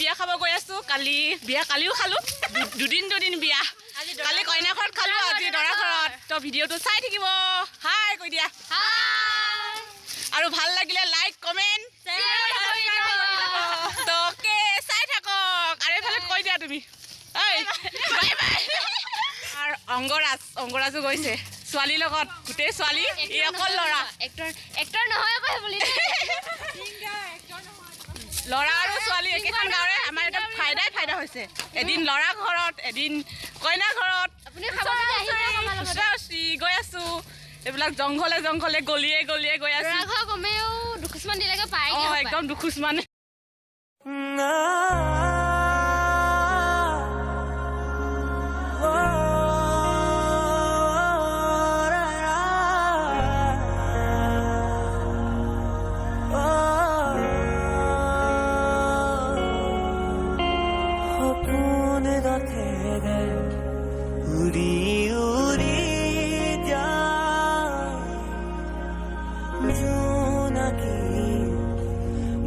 বিয়া খাব গৈ আছো কালি বিয়া কালিও খালো দুদিন বিয়া কালি কইনা ঘৰত খালো আজি দৰা ঘৰত তো ভিডিঅ'টো চাই থাকিব হাই কৈ দিয়া হাই আৰু ভাল লাগিলে লাইক কমেন্ট তো কে চাই থাকক আৰু এফালে কৈ দিয়া তুমি এই বাই বাই আৰু অংগৰাজো গৈছে ছোৱালীৰ লগত গোটেই ছোৱালী ই অকল ল'ৰা এক্টৰ নহয় আকৌ বুলি ল'ৰা আৰু ছোৱালী একেখন গাঁৱৰে আমাৰ এটা ফাইদা হৈছে এদিন ল'ৰা ঘৰত এদিন কইনা ঘৰত গৈ আছো এইবিলাক জংঘলে গলিয়ে গৈ আছো কমেও দুখোজমান দিলেগে পাই একদম দুখোজমান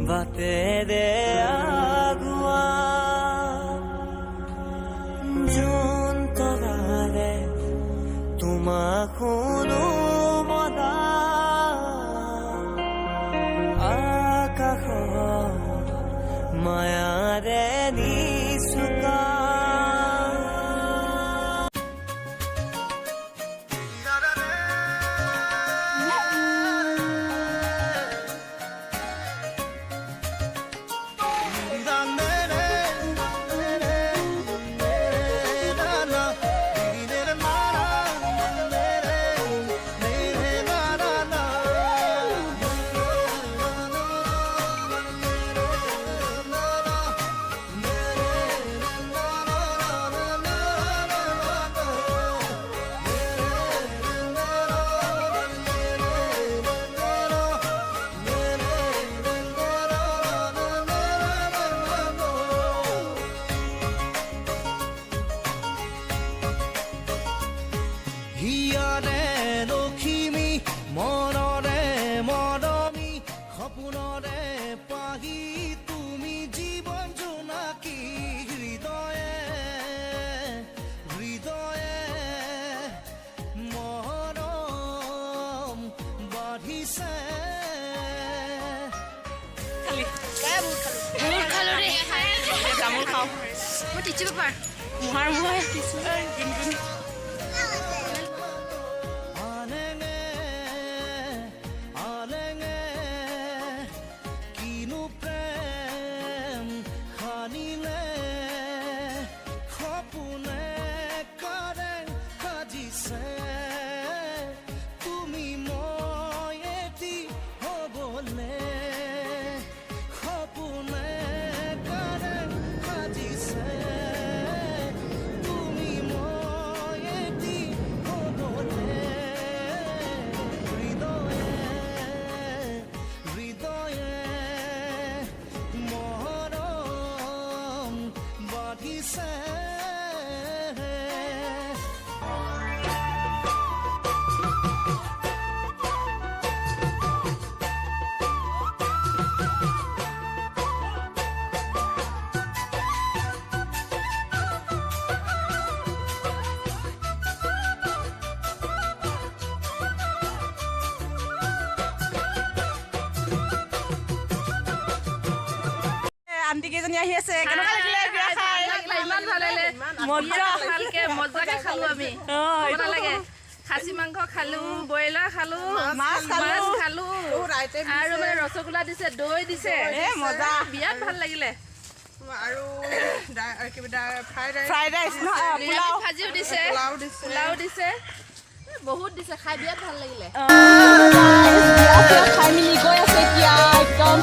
বাতে দে আগুয়া জোন তৰাৰে তোমাক শুনো মদা আকাশ মায়াৰে নিচুকা মই টিচিব পাৰ মুহাৰ কিনো প্ৰেম খানিলে সপোনে কৰে সাজিছে তুমি মই এটি হ'বলে সপোনে কৰে সাজিছে তুমি মই এটি হ'বলে হৃদয়ে মৰম বাঢ়িছে আন্টি কেইজনী আহি আছে কেনেকুৱা লাগিলে বিয়া খাই ইমান ভাল লাগিলে মজাকে খালো আমি লাগে খাচী মাংস খালো ব্ৰইলাৰ খালো মাছ খালো আৰু মানে ৰসগোল্লা দিছে দৈ দিছে মজা বিয়াত ভাল লাগিলে আৰু ফ্ৰাইড ৰাইচ ভাজিও দিছে পোলাও দিছে বহুত দিছে খাই বিয়াত ভাল লাগিলে খাই মেলি গৈ আছে এতিয়া একদম